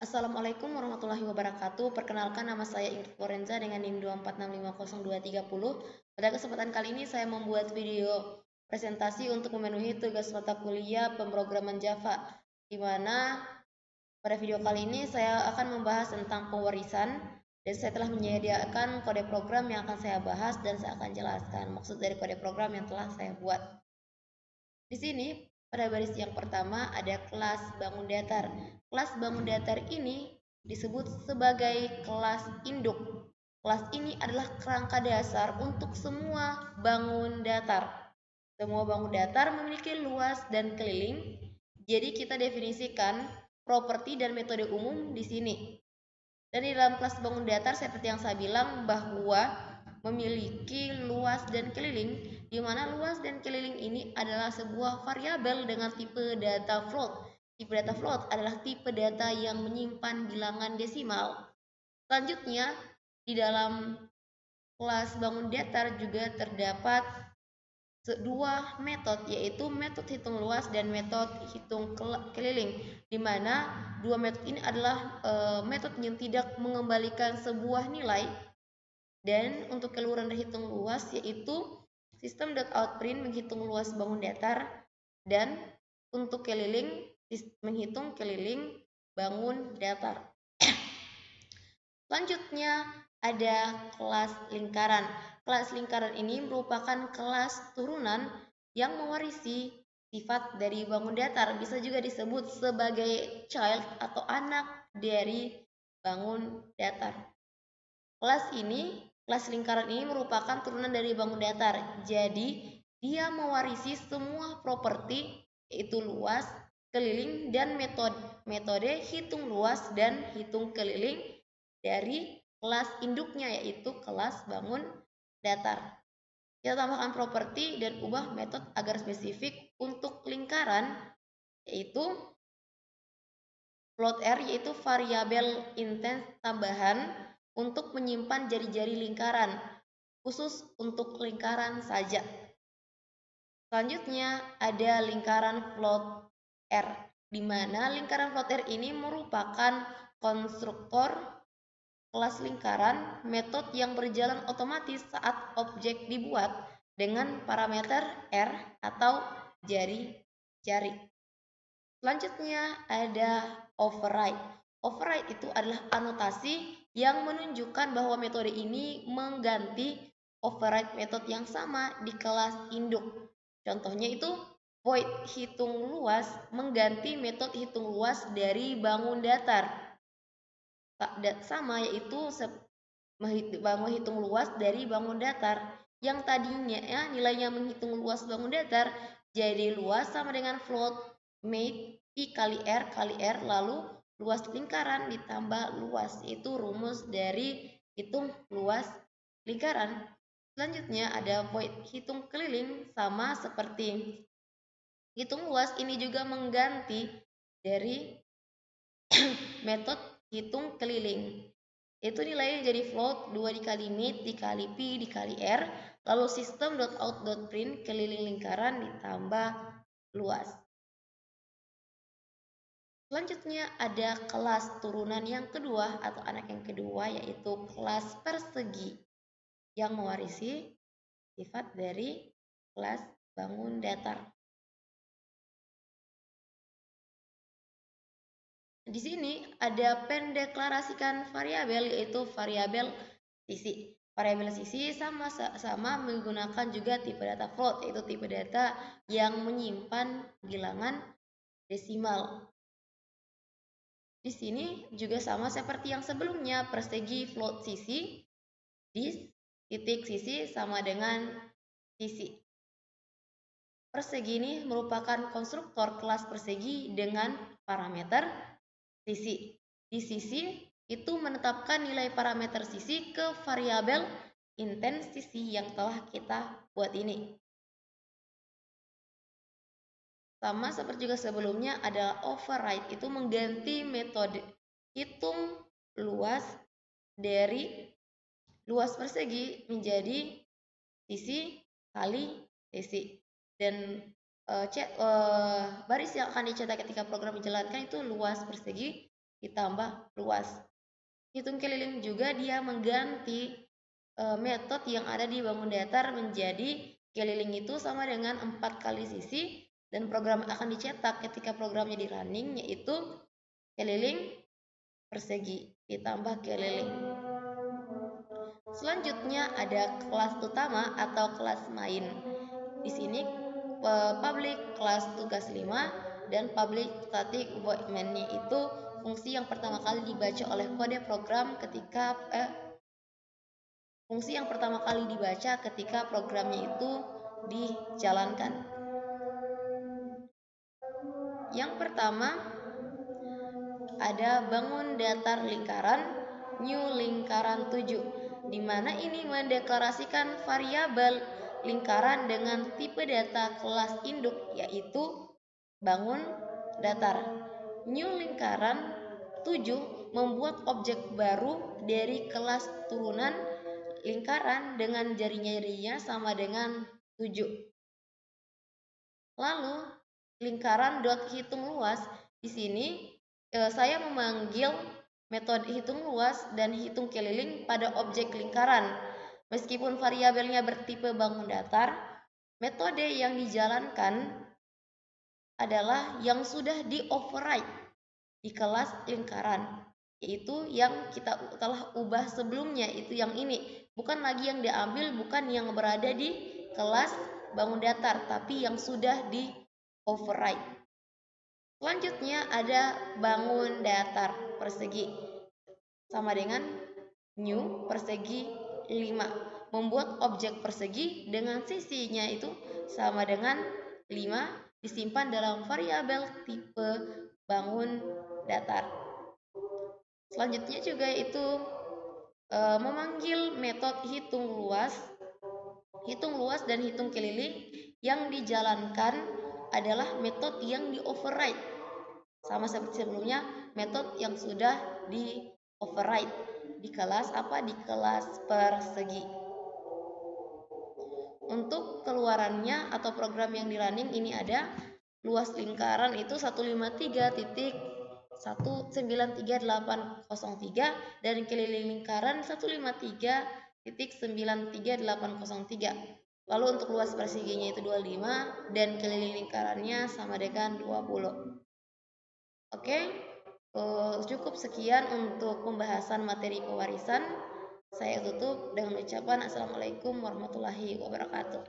Assalamualaikum warahmatullahi wabarakatuh. Perkenalkan, nama saya Ingrid Lorenza dengan NIM 246500230. Pada kesempatan kali ini saya membuat video presentasi untuk memenuhi tugas mata kuliah pemrograman Java, di mana pada video kali ini saya akan membahas tentang pewarisan, dan saya telah menyediakan kode program yang akan saya bahas dan saya akan jelaskan maksud dari kode program yang telah saya buat. Di sini pada baris yang pertama ada kelas bangun datar. Kelas bangun datar ini disebut sebagai kelas induk. Kelas ini adalah kerangka dasar untuk semua bangun datar. Semua bangun datar memiliki luas dan keliling. Jadi kita definisikan properti dan metode umum di sini. Dan di dalam kelas bangun datar seperti yang saya bilang bahwa memiliki luas dan keliling, di mana luas dan keliling ini adalah sebuah variabel dengan tipe data float. Tipe data float adalah tipe data yang menyimpan bilangan desimal. Selanjutnya, di dalam kelas bangun datar juga terdapat dua metode, yaitu metode hitung luas dan metode hitung keliling, di mana dua metode ini adalah metode yang tidak mengembalikan sebuah nilai. Dan untuk keluaran dari hitung luas yaitu system.outprint menghitung luas bangun datar, dan untuk keliling menghitung keliling bangun datar. Selanjutnya ada kelas lingkaran. Kelas lingkaran ini merupakan kelas turunan yang mewarisi sifat dari bangun datar. Bisa juga disebut sebagai child atau anak dari bangun datar. Kelas lingkaran ini merupakan turunan dari bangun datar. Jadi, dia mewarisi semua properti yaitu luas, keliling, dan metode hitung luas dan hitung keliling dari kelas induknya yaitu kelas bangun datar. Kita tambahkan properti dan ubah metode agar spesifik. Untuk lingkaran yaitu float R, yaitu variabel intens tambahan untuk menyimpan jari-jari lingkaran, khusus untuk lingkaran saja. Selanjutnya ada lingkaran float R, di mana lingkaran float R ini merupakan konstruktor kelas lingkaran, metode yang berjalan otomatis saat objek dibuat dengan parameter R atau jari-jari. Selanjutnya ada override. Override itu adalah anotasi yang menunjukkan bahwa metode ini mengganti override metode yang sama di kelas induk. Contohnya itu void hitung luas mengganti metode hitung luas dari bangun datar. Sama yaitu bangun hitung luas dari bangun datar, yang tadinya nilainya menghitung luas bangun datar jadi luas sama dengan float made I kali R lalu luas lingkaran ditambah luas, itu rumus dari hitung luas lingkaran. Selanjutnya ada void hitung keliling, sama seperti hitung luas, ini juga mengganti dari metode hitung keliling. Itu nilainya jadi float 2 dikali mid dikali pi dikali r, lalu system.out.print keliling lingkaran ditambah luas. Selanjutnya ada kelas turunan yang kedua atau anak yang kedua, yaitu kelas persegi yang mewarisi sifat dari kelas bangun datar. Di sini ada pendeklarasikan variabel, yaitu variabel sisi. Variabel sisi sama-sama menggunakan juga tipe data float, yaitu tipe data yang menyimpan bilangan desimal. Di sini juga sama seperti yang sebelumnya, persegi float sisi, di titik sisi sama dengan sisi. Persegi ini merupakan konstruktor kelas persegi dengan parameter sisi. Di sisi itu menetapkan nilai parameter sisi ke variabel intens sisi yang telah kita buat ini. Sama seperti juga sebelumnya ada override, itu mengganti metode hitung luas dari luas persegi menjadi sisi kali sisi, dan baris yang akan dicetak ketika program dijalankan itu luas persegi ditambah luas. Hitung keliling juga dia mengganti metode yang ada di bangun datar menjadi keliling itu sama dengan 4 kali sisi dan program akan dicetak ketika programnya di running, yaitu keliling persegi ditambah keliling. Selanjutnya ada kelas utama atau kelas main. Di sini public kelas tugas 5 dan public static voidment-nya itu fungsi yang pertama kali dibaca oleh kode program ketika programnya itu dijalankan. Yang pertama ada bangun datar lingkaran new lingkaran 7, di mana ini mendeklarasikan variabel lingkaran dengan tipe data kelas induk, yaitu bangun datar. New lingkaran 7 membuat objek baru dari kelas turunan lingkaran dengan jari-jarinya sama dengan 7. Lalu lingkaran dot hitung luas, di sini saya memanggil metode hitung luas dan hitung keliling pada objek lingkaran. Meskipun variabelnya bertipe bangun datar, metode yang dijalankan adalah yang sudah di-override di kelas lingkaran, yaitu yang kita telah ubah sebelumnya, itu yang ini. Bukan lagi yang diambil, bukan yang berada di kelas bangun datar, tapi yang sudah di-override. Selanjutnya ada bangun datar persegi sama dengan new persegi 5, membuat objek persegi dengan sisinya itu sama dengan 5 disimpan dalam variabel tipe bangun datar. Selanjutnya juga itu memanggil metode hitung luas dan hitung keliling. Yang dijalankan adalah metode yang di-override. Sama seperti sebelumnya, metode yang sudah di-override di kelas persegi. Untuk keluarannya atau program yang di running ini ada luas lingkaran itu 153.193.803 dan keliling lingkaran 153.93803. Lalu untuk luas perseginya itu 25 dan keliling lingkarannya sama dengan 20. Oke, cukup sekian untuk pembahasan materi pewarisan. Saya tutup dengan ucapan Assalamualaikum warahmatullahi wabarakatuh.